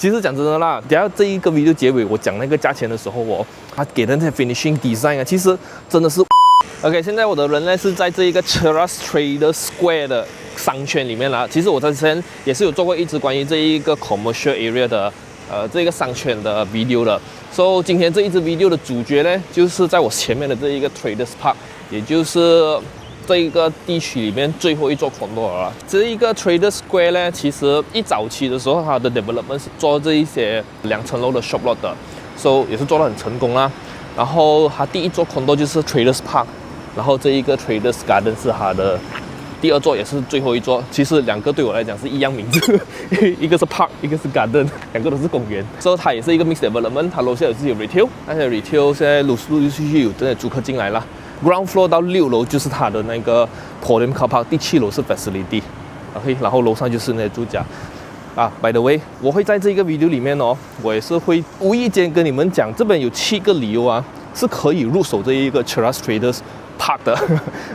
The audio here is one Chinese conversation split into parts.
其实讲真的啦，等下这一个 video 结尾我讲那个价钱的时候哦，他给的那些 finishing design 啊，其实真的是。OK， 现在我的人呢是在这一个 Cheras Trader Square 的商圈里面啦。其实我之前也是有做过一支关于这一个 commercial area 的这个商圈的 video 的。所以今天这一支 video 的主角呢，就是在我前面的这一个 Traders Park， 也就是这一个地区里面最后一座 condo 了。这一个 Traders Square 呢，其实一早期的时候，它的 development 是做这一些2层楼的 shop lot 的，所以也是做得很成功啦。然后它第一座 condo 就是 Traders Park。然后这一个 Traders Garden 是它的第2座，也是最后一座。其实2个对我来讲是一样名字，一个是 Park， 一个是 Garden， 2个都是公园。所以它也是一个 mixed development， 它楼下有自己的 retail， 那些 retail 现在陆续有这些租客进来了。Ground floor 到6楼就是它的那个 podium car park， 第7楼是 facility，OK， 然后楼上就是那些住家。By the way， 我会在这个 video 里面哦，我也是会无意间跟你们讲，这边有7个理由啊，是可以入手这一个 Cheras Traders Park 的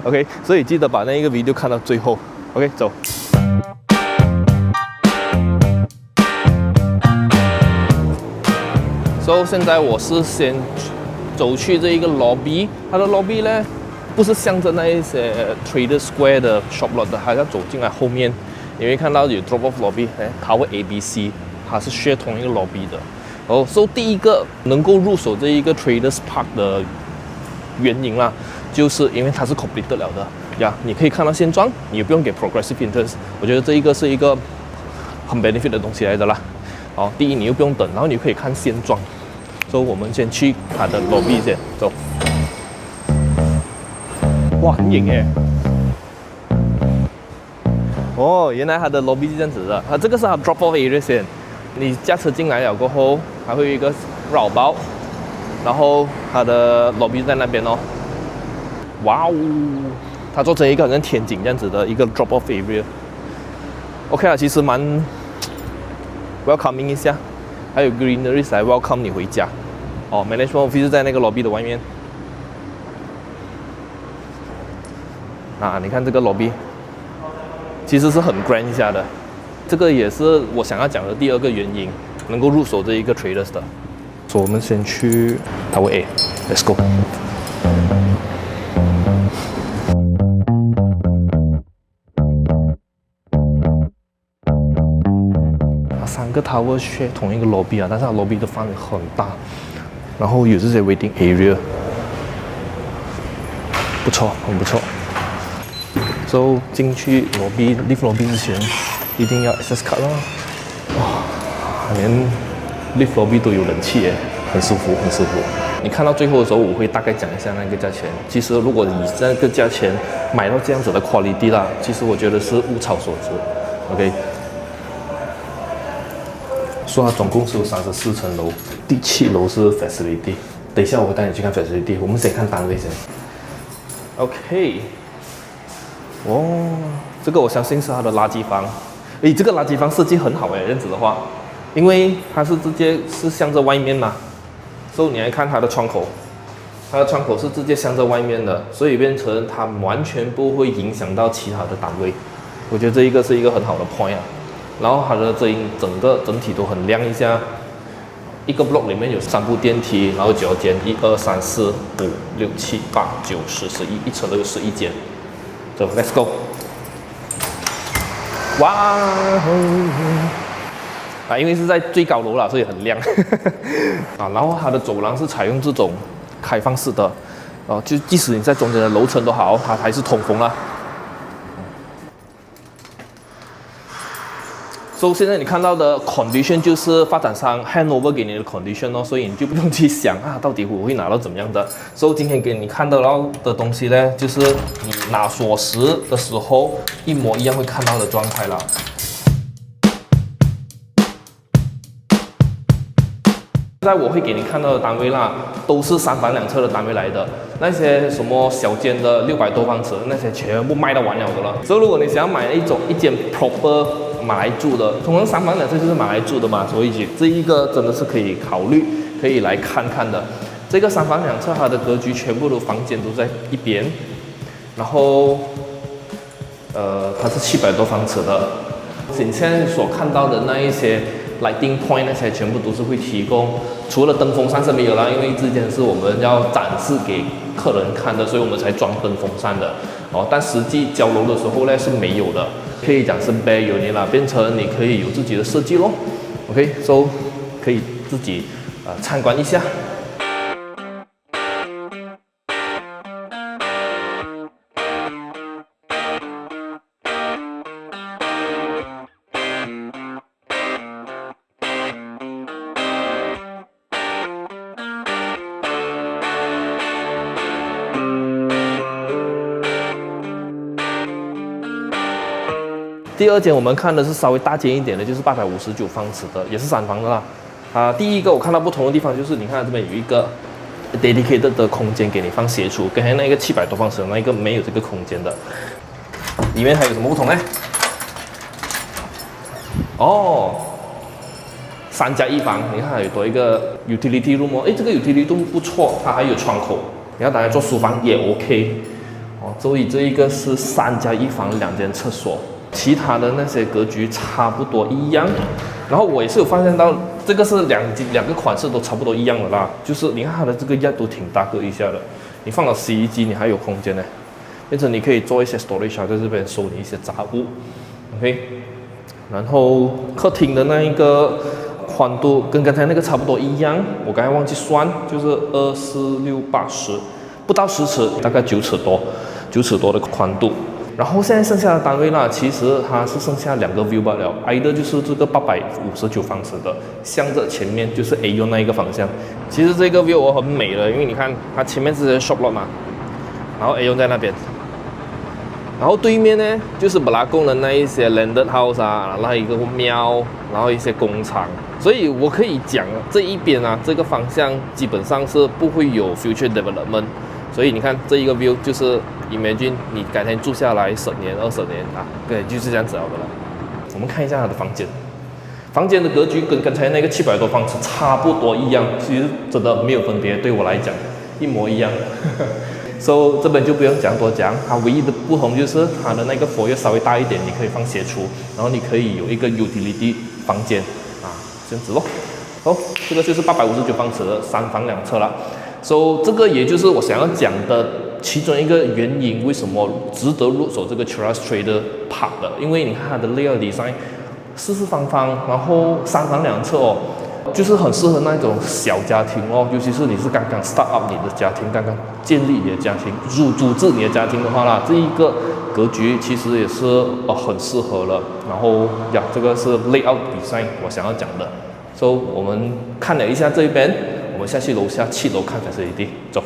，OK， 所以记得把那一个 video 看到最后 ，OK， 走。所以现在我是先走去这一个 lobby， 它的 lobby 呢不是向着那一些 Trader Square 的 shop lot 的，还要走进来后面，你会看到有 drop off lobby， Tower ABC， 它是 share 同一个 lobby 的。所以第一个能够入手这一个 Traders Park 的原因啦，就是因为它是 complete 了的呀，你可以看到现状，你也不用给 progressive interest， 我觉得这一个是一个很 benefit 的东西来的啦。第一你又不用等，然后你可以看现状。所以我们先去它的 lobby 先走。哇，很隐耶！原来它的 lobby 是这样子的。这个是它 drop off area 先，你驾车进来了过后，还会有一个绕包，然后它的 lobby 在那边哦。哇哦，它做成一个好像天井这样子的一个 drop off area。OK 啦，其实蛮 welcoming 一下，还有 greenery 来 welcome 你回家。management office 在那个 lobby 的外面。你看这个 lobby， 其实是很 grand 一下的。这个也是我想要讲的第2个原因，能够入手这一个 traders 的。所以我们先去 Tower A，Let's go。3个 tower share 同一个 lobby 但是它 lobby 的范围很大，然后有这些 waiting area， 不错，很不错。So 进去 leave lobby 之前，一定要 access card 啦。连 leave lobby 都有冷气耶，很舒服，很舒服。你看到最后的时候，我会大概讲一下那个价钱。其实如果你这个价钱买到这样子的 quality 啦，其实我觉得是物超所值。OK。说它总共是有34层楼，第7楼是 facility。等一下我会带你去看 facility， 我们先看单位先。OK， 这个我相信是它的垃圾房。这个垃圾房设计很好这样子的话，因为它是直接是向着外面嘛，所以你来看它的窗口，它的窗口是直接向着外面的，所以变成它完全不会影响到其他的单位。我觉得这一个是一个很好的 point 啊。然后它的整体都很亮一下，一个 block 里面有3部电梯，然后9间，1、2、3、4、5、6、7、8、9、10、11，一层都有11间。走 ，Let's go。哇！因为是在最高楼啦，所以很亮。然后它的走廊是采用这种开放式的，就即使你在中间的楼层都好，它还是通风啦。所以现在你看到的 condition 就是发展商 handover 给你的 condition 所以你就不用去想到底我会拿到怎么样的。所以今天给你看到的东西呢，就是你拿锁匙的时候一模一样会看到的状态啦。现在我会给你看到的单位啦，都是3房2厕的单位来的。那些什么小间的600多方尺，那些全部卖到完了的了。所以如果你想要买一间 proper 马来住的，通常3房2厕就是马来住的嘛，所以这一个真的是可以考虑，可以来看看的。这个3房2厕它的格局全部的房间都在一边，然后它是700多方尺的。你现在所看到的那一些 lighting point 那些全部都是会提供，除了灯风扇是没有啦，因为之前是我们要展示给客人看的，所以我们才装灯风扇的哦。但实际交楼的时候呢是没有的，可以讲是 bare unit 啦，变成你可以有自己的设计咯。OK，so 可以自己参观一下。第二间我们看的是稍微大间一点的，就是859方尺的，也是3房的啦。第一个我看到不同的地方就是，你看这边有一个 dedicated 的空间给你放鞋橱，跟那个700多方尺的那一个没有这个空间的。里面还有什么不同呢？哦，3+1房，你看还有多一个 utility room 哦，哎，这个 utility room 不错，它还有窗口，你要拿来做书房也 OK。哦，所以这一个是3+1房2间厕所。其他的那些格局差不多一样，然后我也是有发现到，这个是两个款式都差不多一样的啦。就是你看它的这个压都挺大个一下的，你放了洗衣机，你还有空间呢，变成你可以做一些 storage 在这边收你一些杂物 ，OK。然后客厅的那一个宽度跟刚才那个差不多一样，我刚才忘记算，就是2、4、6、8、10，不到10尺，大概9尺多的宽度。然后现在剩下的单位啦，其实它是剩下2个 view 罢了，挨的就是这个859方尺的，向着前面就是 A1 那一个方向。其实这个 view 我很美的，因为你看它前面是 shop lot 嘛，然后 A1 在那边，然后对面呢就是布拉贡的那一些 landed house 啊，然后一个庙，然后一些工厂，所以我可以讲这一边啊，这个方向基本上是不会有 future development。所以你看这一个 view 就是 imagine 你改天住下来10年20年啊，对，就是这样子好的了。我们看一下它的房间，房间的格局跟刚才那个700多方尺差不多一样，其实真的没有分别，对我来讲一模一样。So 这边就不用多讲，它唯一的不同就是它的那个foyer稍微大一点，你可以放鞋橱，然后你可以有一个 utility 房间啊，这样子咯。好，这个就是859方尺的3房2厕了。So 这个也就是我想要讲的其中一个原因，为什么值得入手这个 Cheras Trader Park 的？因为你看它的 layout design 四四方方，然后3房2厕哦，就是很适合那种小家庭哦，尤其是你是刚刚 start up 你的家庭，刚刚建立你的家庭，组织你的家庭的话啦，这一个格局其实也是很适合了。然后呀，这个是 layout design 我想要讲的。So 我们看了一下这一边，我们下去楼下7楼看facility，走。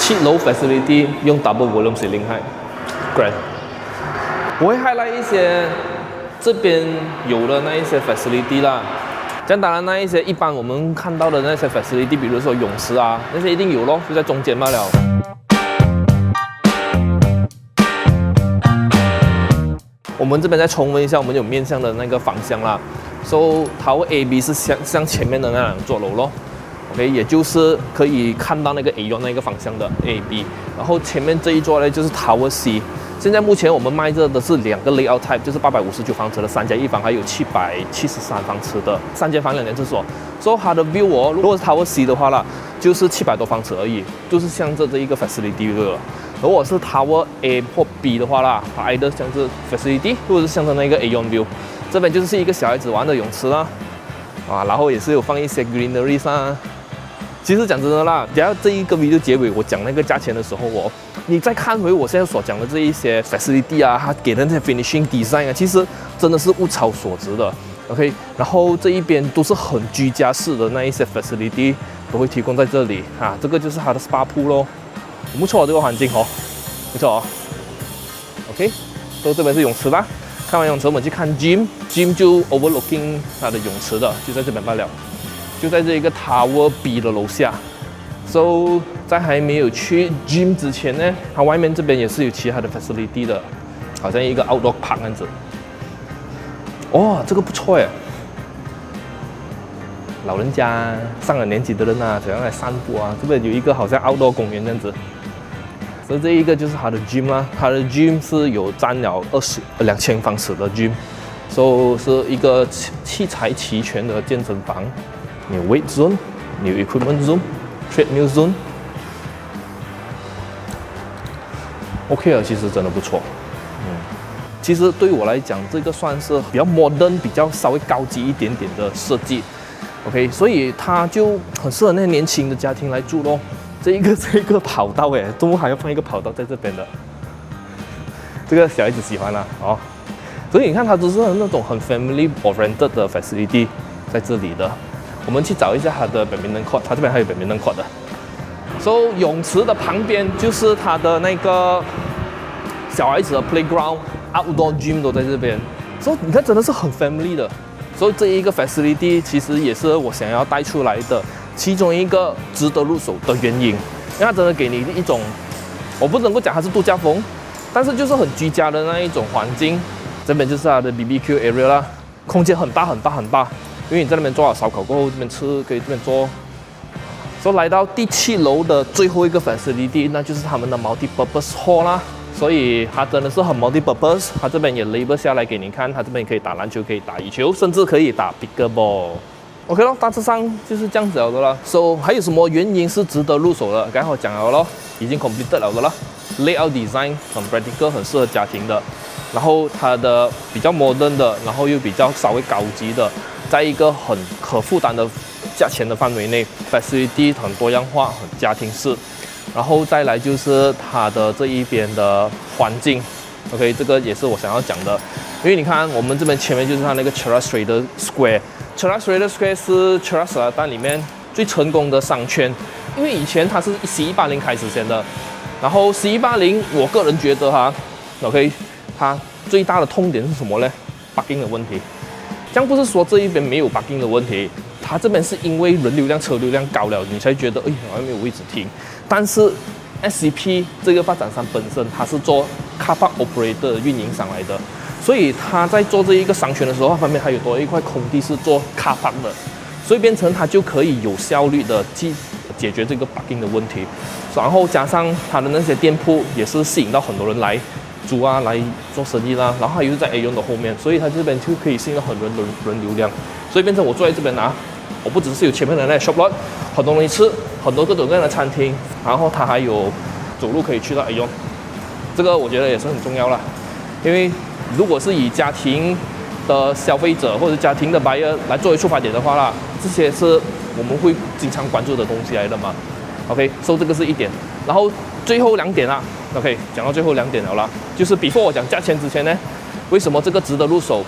7楼 facility 用 double volume ceiling height，grand。我会 highlight 一些这边有的那一些 facility 啦。这样当然那一些一般我们看到的那些 facility， 比如说泳池啊，那些一定有咯，就在中间罢了。我们这边再重温一下，我们有面向的那个方向啦。So Tower A、B 是向前面的那2座楼咯。OK， 也就是可以看到那个 A1 那个方向的 A、B， 然后前面这一座呢就是 Tower C。现在目前我们卖着的是2个 layout type， 就是859方尺的3+1房，还有773方尺的3间房2间厕所。所以它的 view 哦，如果是 Tower C 的话啦，就是700多方尺而已，就是向着这一个 facility view 了。如果是 Tower A 或 B 的话啦，它 either 向着 facility， 或者是向着那个 A1 view。这边就是一个小孩子玩的泳池啦，啊，然后也是有放一些 greenery 啊。其实讲真的啦，等下这一个 video 结尾我讲那个价钱的时候哦，你再看回我现在所讲的这一些 facility 啊，它给的那些 finishing design 啊，其实真的是物超所值的。OK， 然后这一边都是很居家式的那一些 facility 都会提供在这里啊，这个就是它的 spa pool 咯，很不错这个环境哦，不错哦。OK， 所以这边是泳池啦，看完泳池我们去看 gym 就 overlooking 它的泳池的，就在这边罢了。就在这一个 Tower B 的楼下。So 在还没有去 gym 之前呢，它外面这边也是有其他的 facility 的，好像一个 outdoor park 这样子。哦，这个不错耶。老人家上了年纪的人啊，怎样来散步啊？这边有一个好像 outdoor 公园这样子。所以这一个就是它的 gym 啦，它的 gym 是有占了2000方尺的 gym， 是一个器材齐全的健身房。你有 weight zone， 你有 equipment zone。treadmill zone，OK 了，其实真的不错。其实对我来讲，这个算是比较 modern、比较稍微高级一点点的设计。OK， 所以它就很适合那些年轻的家庭来住咯。这个跑道哎，怎么还要放一个跑道在这边的？这个小孩子喜欢啦哦。所以你看，它都是那种很 family oriented 的 facility 在这里的。我们去找一下它的badminton court， 它这边还有badminton court 的。So 泳池的旁边就是它的那个小孩子的 playground、outdoor gym 都在这边。所以你看，真的是很 family 的。所以这一个 facility 其实也是我想要带出来的其中一个值得入手的原因，因为它真的给你一种，我不能够讲它是度假风，但是就是很居家的那一种环境。这边就是它的 BBQ area 啦，空间很大很大很大。因为你在那边做好烧烤过后，这边吃可以这边做。所以来到第7楼的最后一个 facility， 那就是他们的 multi-purpose hall 啦。所以它真的是很 multi-purpose， 它这边也 label 下来给你看，它这边可以打篮球，可以打羽球，甚至可以打 pickleball。OK 咯，大致上就是这样子了的啦。So 还有什么原因是值得入手的？刚才我讲了咯，已经 completed 了的啦。Layout design 很 practical， 很适合家庭的。然后它的比较 modern 的，然后又比较稍微高级的，在一个很可负担的价钱的范围内 ，facility 很多样化，很家庭式。然后再来就是它的这一边的环境 ，OK， 这个也是我想要讲的。因为你看，我们这边前面就是它那个 Cheras Trader Square。Cheras Trader Square 是 Cheras 蛋里面最成功的商圈，因为以前它是1180开始先的，然后1180，我个人觉得哈 ，OK。它最大的痛点是什么呢？ parking 的问题。这样不是说这一边没有 parking 的问题，它这边是因为人流量、车流量高了，你才觉得好像没有位置停。但是 SCP 这个发展商本身它是做 car park operator 运营上来的，所以他在做这一个商圈的时候，它旁边还有多一块空地是做 car park 的，所以变成它就可以有效率的解决这个 parking 的问题。然后加上它的那些店铺也是吸引到很多人来租啊，来做生意啦，然后它又在 A 用的后面，所以它这边就可以吸引到很多人流量，所以变成我坐在这边啊，我不只是有前面的那 shop lot， 很多东西吃，很多各种各样的餐厅，然后它还有走路可以去到 A 用，这个我觉得也是很重要啦，因为如果是以家庭的消费者或者家庭的 buyer 来作为出发点的话啦，这些是我们会经常关注的东西来的嘛。OK， so 这个是一点，然后最后2点啦。OK， 讲到最后2点了啦，就是 before 我讲价钱之前呢，为什么这个值得入手？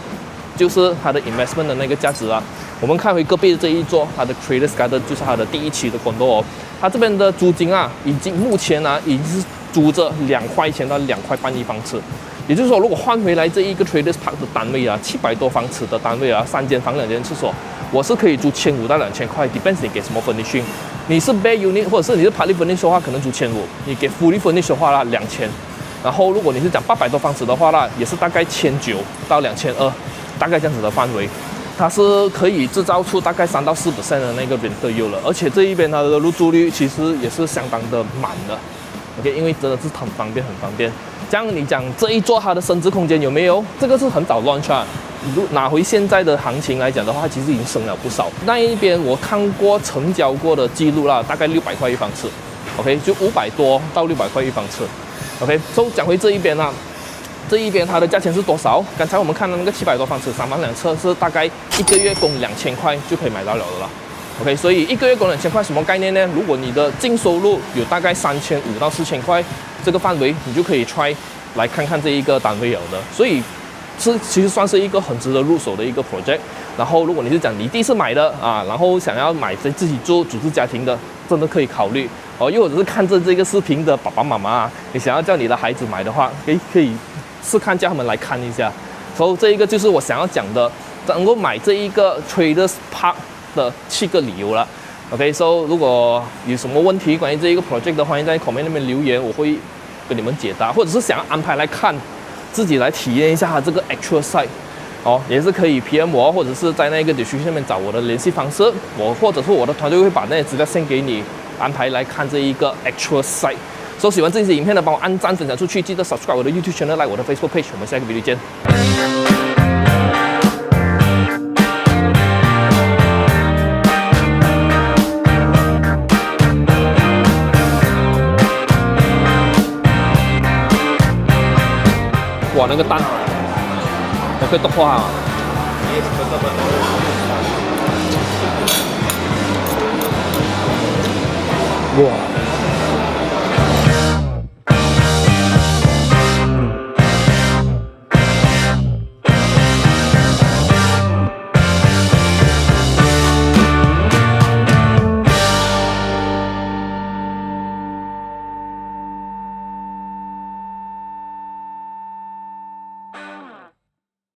就是它的 investment 的那个价值啊。我们看回隔壁的这一座，它的 Traders Garden 就是它的第1期的 condo 哦，它这边的租金啊，目前啊已经是租着2块钱到2块半一方尺。也就是说，如果换回来这一个 Traders Park 的单位啊，700多方尺的单位啊，3间房2间厕所，我是可以租1500到2000块 ，depends 你给什么 furnishing。你是 bare unit 或者是你是 partly furnished 的话，可能租1500；你给 fully furnished 的话啦，2000。然后如果你是讲800多方尺的话啦，也是大概1900到2200，大概这样子的范围。它是可以制造出大概3到4% 的那个 rental yield 了，而且这一边它的入住率其实也是相当的满的。OK， 因为真的是很方便，很方便。这样你讲这一座它的升值空间有没有？这个是很早 launch 啊。拿回现在的行情来讲的话，其实已经升了不少。那一边我看过成交过的记录啦，大概600块一方尺。OK， 就500多到600块一方尺。OK， so 讲回这一边啦。这一边它的价钱是多少？刚才我们看到那个700多方尺3房2车是大概1个月供2000块就可以买到了的啦。OK， 所以1个月供2000块什么概念呢？如果你的净收入有大概3500到4000块这个范围，你就可以 try 来看看这一个单位有的。所以其实算是一个很值得入手的一个 project。然后如果你是讲你第一次买的啊，然后想要买自己做组织家庭的，真的可以考虑哦。又或者是看着这个视频的爸爸妈妈啊，你想要叫你的孩子买的话，可以试看叫他们来看一下。所以这一个就是我想要讲的，能够买这一个 Traders Park 的7个理由了。OK，so 如果有什么问题关于这一个 project 的，欢迎在 comment 那边留言，我会跟你们解答，或者是想要安排来看，自己来体验一下它这个 actual site。哦，也是可以 PM 我，或者是在那个 description 上面找我的联系方式，我或者是我的团队会把那些资料 send 给你，安排来看这一个 actual site。所以喜欢这期影片的，帮我按赞分享出去，记得 subscribe 我的 YouTube channel，like 我的 Facebook page，我们下一个 video 见。哇，那个蛋！我可以剁破它。哇！